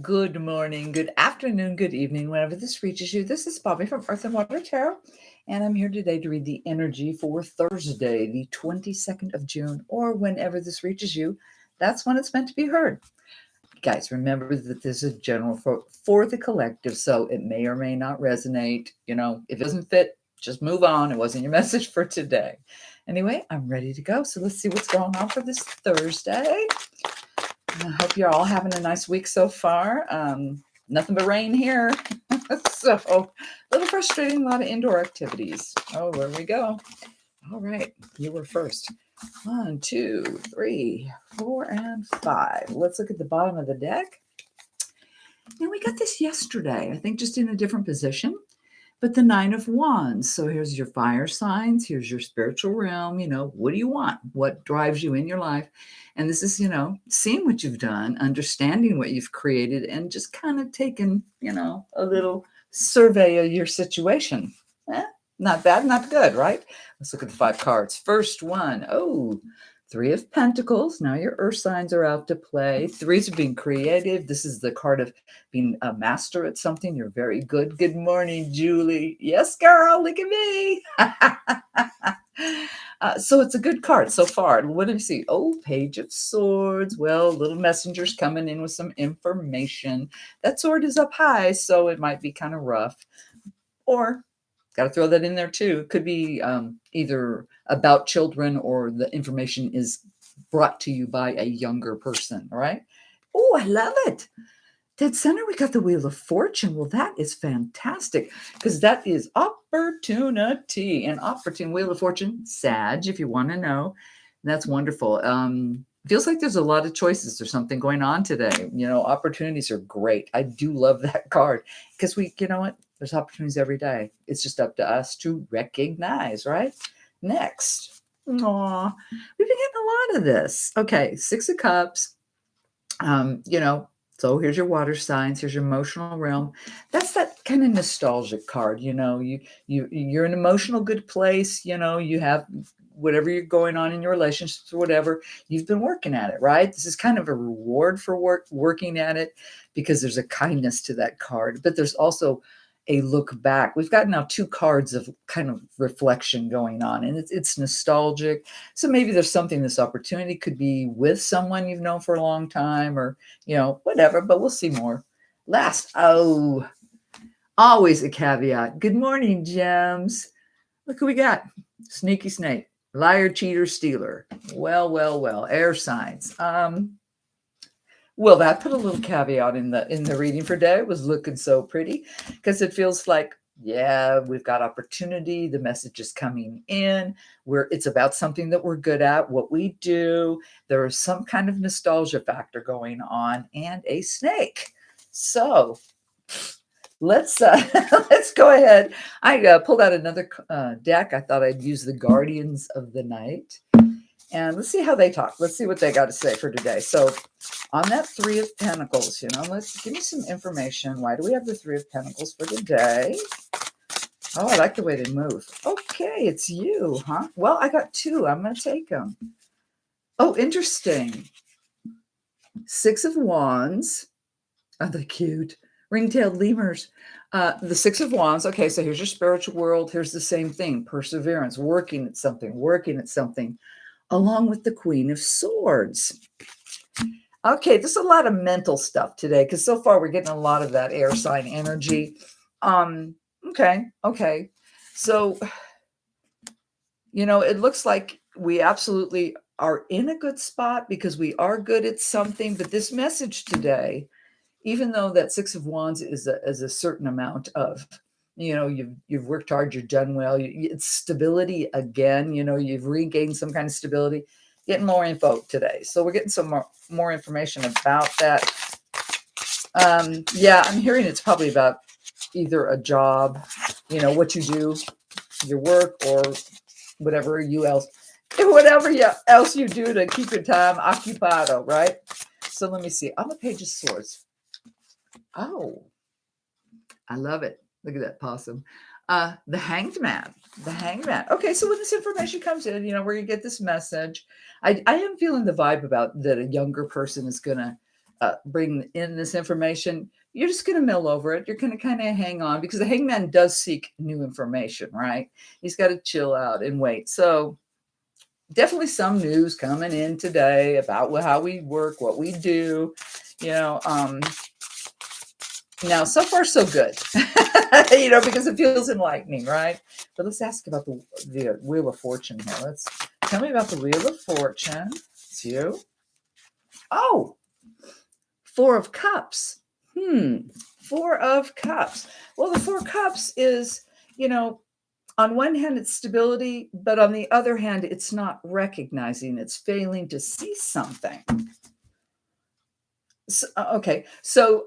Good morning, good afternoon, good evening, whenever this reaches you. This is Bobby from Earth and Water Tarot, and I'm here today to read the energy for Thursday, the 22nd of June, or whenever this reaches you. That's when it's meant to be heard. Guys, remember that this is general for the collective, so it may or may not resonate. If it doesn't fit, just move on. It wasn't your message for today. Anyway, I'm ready to go. So let's see what's going on for this Thursday. I hope you're all having a nice week so far. Nothing but rain here. So a little frustrating, a lot of indoor activities. Oh, there we go. All right, you were first. 1, 2, 3, 4, and 5. Let's look at the bottom of the deck. Now, we got this yesterday, I think just in a different position. But the Nine of Wands. So here's your fire signs. Here's your spiritual realm. What do you want? What drives you in your life? And this is, seeing what you've done, understanding what you've created, and just kind of taking, a little survey of your situation. Not bad, not good, right? Let's look at the 5 cards. First one, Three of Pentacles. Now your earth signs are out to play. Threes are being creative. This is the card of being a master at something. You're very good. Good morning, Julie. Yes, girl, look at me. So it's a good card so far. What do you see? Page of Swords. Well, little messengers coming in with some information. That sword is up high, so it might be kind of rough. Or got to throw that in there too. It could be either about children or the information is brought to you by a younger person, all right? Oh, I love it. Dead center, we got the Wheel of Fortune. Well, that is fantastic because that is opportunity. And opportune Wheel of Fortune, Sag, if you want to know. That's wonderful. Feels like there's a lot of choices or something going on today. Opportunities are great. I do love that card because there's opportunities every day. It's just up to us to recognize, right? Next. We've been getting a lot of this. Okay, 6 of Cups. So here's your water signs. Here's your emotional realm. That's that kind of nostalgic card. You're in an emotional good place. You have whatever you're going on in your relationships or whatever. You've been working at it, right? This is kind of a reward for working at it because there's a kindness to that card. But there's also a look back. We've got now 2 cards of kind of reflection going on, and it's nostalgic. So maybe there's something, this opportunity could be with someone you've known for a long time or, whatever, but we'll see more. Last, always a caveat. Good morning, gems. Look who we got. Sneaky snake, liar, cheater, stealer. Well, air signs. Well, that put a little caveat in the reading for today. It was looking so pretty because it feels like, yeah, we've got opportunity. The message is coming in. It's about something that we're good at, what we do. There is some kind of nostalgia factor going on and a snake. So let's let's go ahead. I pulled out another deck. I thought I'd use the Guardians of the Night. And let's see how they talk. Let's see what they got to say for today. So on that 3 of Pentacles, let's give me some information. Why do we have the 3 of Pentacles for today? Oh, I like the way they move. Okay, it's you, huh? Well, I got 2. I'm going to take them. Oh, interesting. 6 of Wands. Oh, they're cute. Ring-tailed lemurs. The 6 of Wands. Okay, so here's your spiritual world. Here's the same thing. Perseverance, working at something. Along with the Queen of Swords. Okay, there's a lot of mental stuff today because so far we're getting a lot of that air sign energy. Okay. So, it looks like we absolutely are in a good spot because we are good at something. But this message today, even though that 6 of Wands is a certain amount of, you've worked hard, you've done well, it's stability again, you've regained some kind of stability, getting more info today. So we're getting some more information about that. Yeah, I'm hearing it's probably about either a job, what you do, your work, or whatever else you do to keep your time occupado, right? So let me see. On the Page of Swords. Oh, I love it. Look at that possum. The Hanged Man. Okay, so when this information comes in, where you get this message, I am feeling the vibe about that a younger person is going to bring in this information, you're just going to mill over it. You're going to kind of hang on because the hangman does seek new information, right? He's got to chill out and wait. So definitely some news coming in today about how we work, what we do, you know. Now, so far, so good, because it feels enlightening, right? But let's ask about the Wheel of Fortune here. Tell me about the Wheel of Fortune. It's you. Oh, Four of Cups. Four of Cups. Well, the Four Cups is, on one hand, it's stability, but on the other hand, it's not recognizing, it's failing to see something. So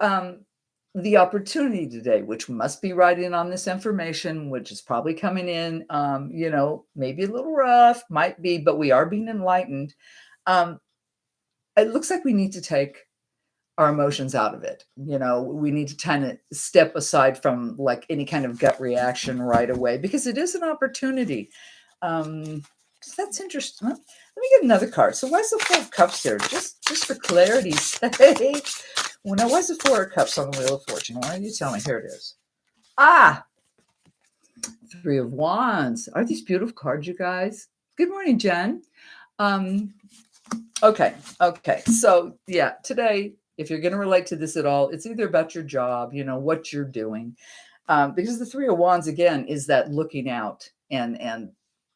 the opportunity today, which must be right in on this information, which is probably coming in, maybe a little rough, might be, but we are being enlightened. It looks like we need to take our emotions out of it. We need to kind of step aside from like any kind of gut reaction right away, because it is an opportunity. That's interesting. Let me get another card. So why is the Four of Cups here? Just for clarity's sake. Well, now, why is the Four of Cups on the Wheel of Fortune? Why don't you tell me? Here it is. Three of Wands. Are these beautiful cards, you guys? Good morning, Jen. Okay. So, yeah, today, if you're going to relate to this at all, it's either about your job, what you're doing. Because the Three of Wands, again, is that looking out and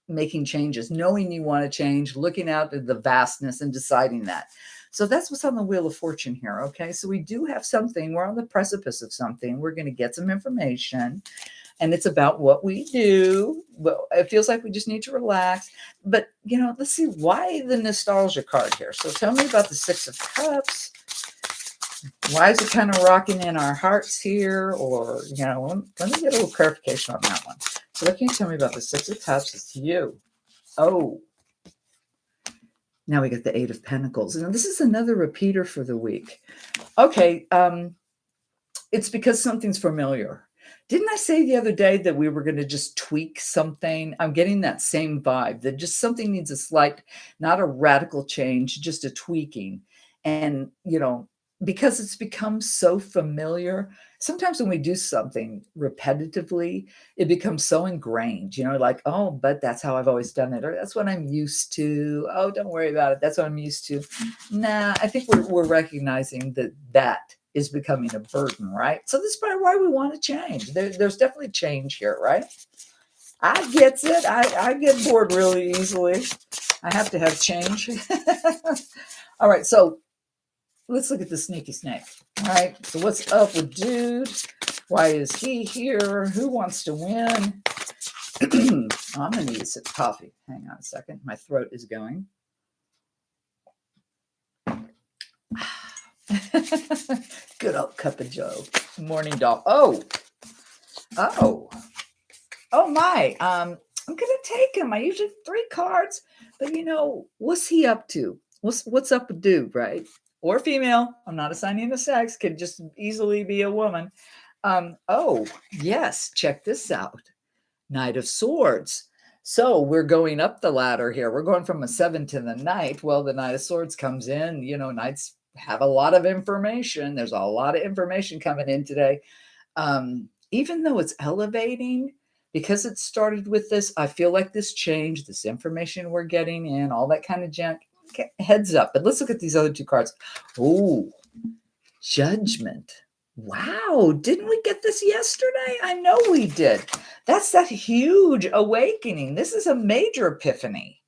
making changes, knowing you want to change, looking out at the vastness and deciding that. So that's what's on the Wheel of Fortune here, okay? So we do have something. We're on the precipice of something. We're going to get some information, and it's about what we do. Well, it feels like we just need to relax. But, let's see, why the nostalgia card here? So tell me about the Six of Cups. Why is it kind of rocking in our hearts here? Or, let me get a little clarification on that one. So what can you tell me about the Six of Cups? It's you. Oh. Now we get the Eight of Pentacles. And this is another repeater for the week. Okay. It's because something's familiar. Didn't I say the other day that we were going to just tweak something? I'm getting that same vibe, that just something needs a slight, not a radical change, just a tweaking. And, because it's become so familiar, sometimes when we do something repetitively, it becomes so ingrained, like, oh, but that's how I've always done it. Or that's what I'm used to. Oh, don't worry about it. That's what I'm used to. Nah, I think we're recognizing that is becoming a burden, right? So this is probably why we want to change. There's definitely change here, right? I get it. I get bored really easily. I have to have change. All right, so let's look at the sneaky snake. All right, so what's up with dude? Why is he here? Who wants to win? I'm going to need a sip of coffee. Hang on a second. My throat is going. Good old cup of joe. Morning dog. Oh my. I'm gonna take him. I usually 3 cards, but what's he up to? What's up with dude, right? Or female. I'm not assigning a sex. Could just easily be a woman. Oh yes, check this out. Knight of Swords. So we're going up the ladder here. We're going from a 7 to the Knight. Well, the Knight of Swords comes in. Knights have a lot of information. There's a lot of information coming in today. Even though it's elevating, because it started with this, I feel like this change, this information we're getting in, all that kind of junk, heads up. But let's look at these other 2 cards. Oh, Judgment. Wow, didn't we get this yesterday? I know we did. That's that huge awakening. This is a major epiphany.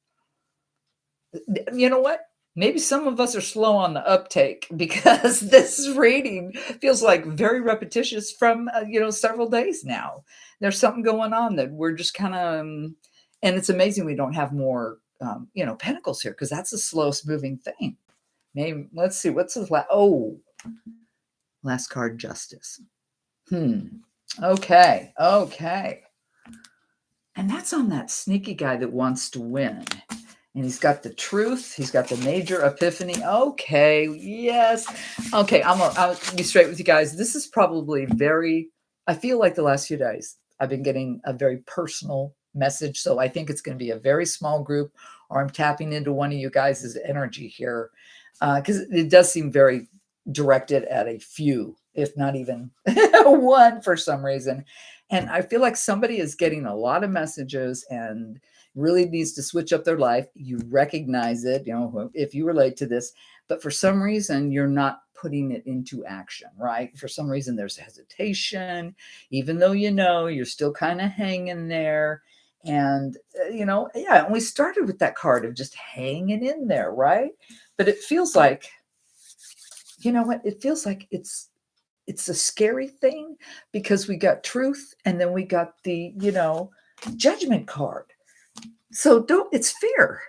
You know what? Maybe some of us are slow on the uptake because this reading feels like very repetitious from, several days now. There's something going on that we're just kind of, and it's amazing we don't have more, pentacles here, because that's the slowest moving thing. Maybe, let's see, what's the last card, Justice. Okay. And that's on that sneaky guy that wants to win. And he's got the truth. He's got the major epiphany. Okay. Yes. Okay. I'll be straight with you guys. This is probably I feel like the last few days I've been getting a very personal message. So I think it's going to be a very small group, or I'm tapping into one of you guys' energy here. Because it does seem very directed at a few, if not even one for some reason. And I feel like somebody is getting a lot of messages and really needs to switch up their life. You recognize it, if you relate to this, but for some reason, you're not putting it into action, right? For some reason, there's hesitation, even though you're still kind of hanging there. And, yeah, and we started with that card of just hanging in there, right? But it feels like, you know what? It feels like it's a scary thing because we got truth and then we got the, judgment card. So don't it's fear.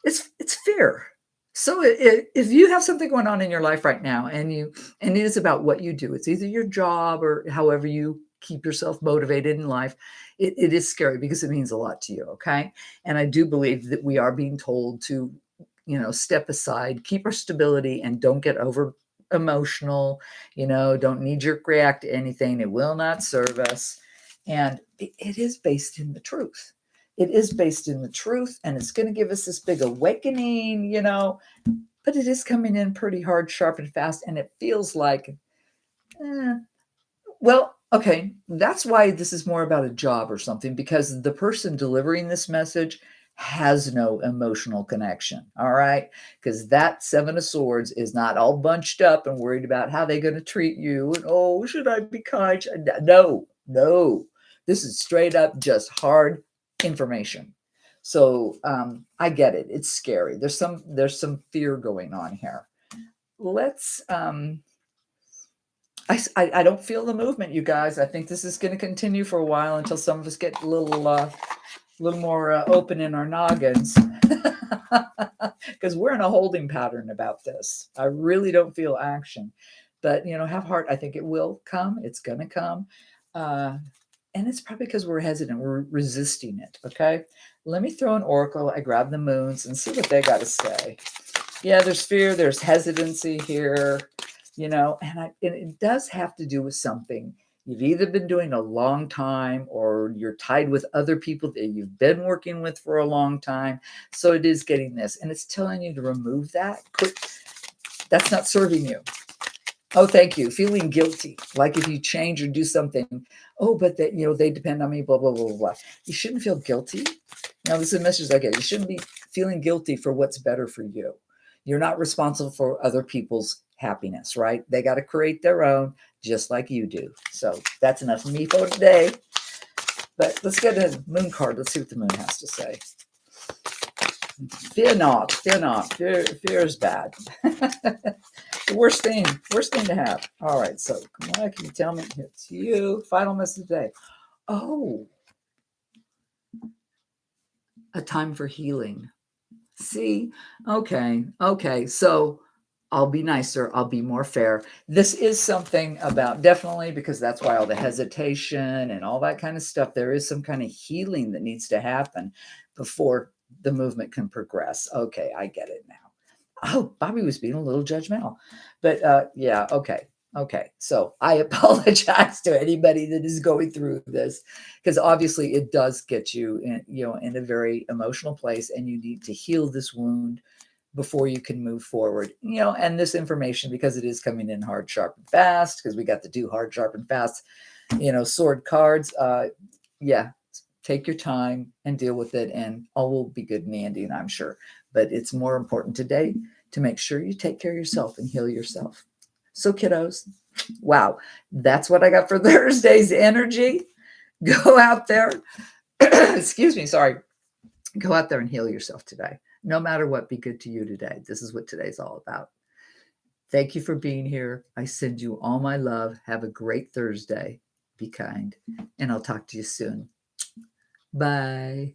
It's fear. So if you have something going on in your life right now and it is about what you do, it's either your job or however you keep yourself motivated in life, it is scary because it means a lot to you, okay? And I do believe that we are being told to, step aside, keep our stability, and don't get over emotional, don't knee jerk react to anything. It will not serve us. And it is based in the truth. It is based in the truth, and it's going to give us this big awakening, but it is coming in pretty hard, sharp, and fast. And it feels like, eh, well, okay, that's why this is more about a job or something, because the person delivering this message has no emotional connection. All right. Because that Seven of Swords is not all bunched up and worried about how they're going to treat you. And, oh, should I be kind? No, no. This is straight up just hard information. So I get it. It's scary. There's some fear going on here. Let's I don't feel the movement, you guys. I think this is going to continue for a while until some of us get a little more open in our noggins, because we're in a holding pattern about this. I really don't feel action, but have heart. I think it will come. It's going to come, and it's probably because we're hesitant. We're resisting it. Okay, let me throw an oracle. I grab the moons and see what they got to say. Yeah, there's fear. There's hesitancy here. And it does have to do with something you've either been doing a long time or you're tied with other people that you've been working with for a long time. So it is getting this, and it's telling you to remove that. That's not serving you. Oh, thank you. Feeling guilty, like if you change or do something. Oh, but that they depend on me. Blah blah blah blah. You shouldn't feel guilty. Now, this is a message I get. You shouldn't be feeling guilty for what's better for you. You're not responsible for other people's happiness, right? They got to create their own, just like you do. So that's enough for me for today. But let's get a moon card. Let's see what the moon has to say. Fear not. Fear not. Fear is bad. The worst thing to have. All right. So come on. Can you tell me? It's you. Final message today. Oh, a time for healing. See? Okay. So I'll be nicer. I'll be more fair. This is something about, definitely, because that's why all the hesitation and all that kind of stuff, there is some kind of healing that needs to happen before the movement can progress. Okay, I get it now. Oh, Bobby was being a little judgmental. But yeah, okay. Okay. So I apologize to anybody that is going through this, because obviously it does get you in a very emotional place, and you need to heal this wound before you can move forward. And this information, because it is coming in hard, sharp, and fast, because we got to do hard, sharp, and fast, sword cards. Yeah, take your time and deal with it, and all will be good and dandy, and I'm sure. But it's more important today to make sure you take care of yourself and heal yourself. So, kiddos, wow, that's what I got for Thursday's energy. Go out there. Excuse me, sorry. Go out there and heal yourself today. No matter what, be good to you today. This is what today's all about. Thank you for being here. I send you all my love. Have a great Thursday. Be kind, and I'll talk to you soon. Bye.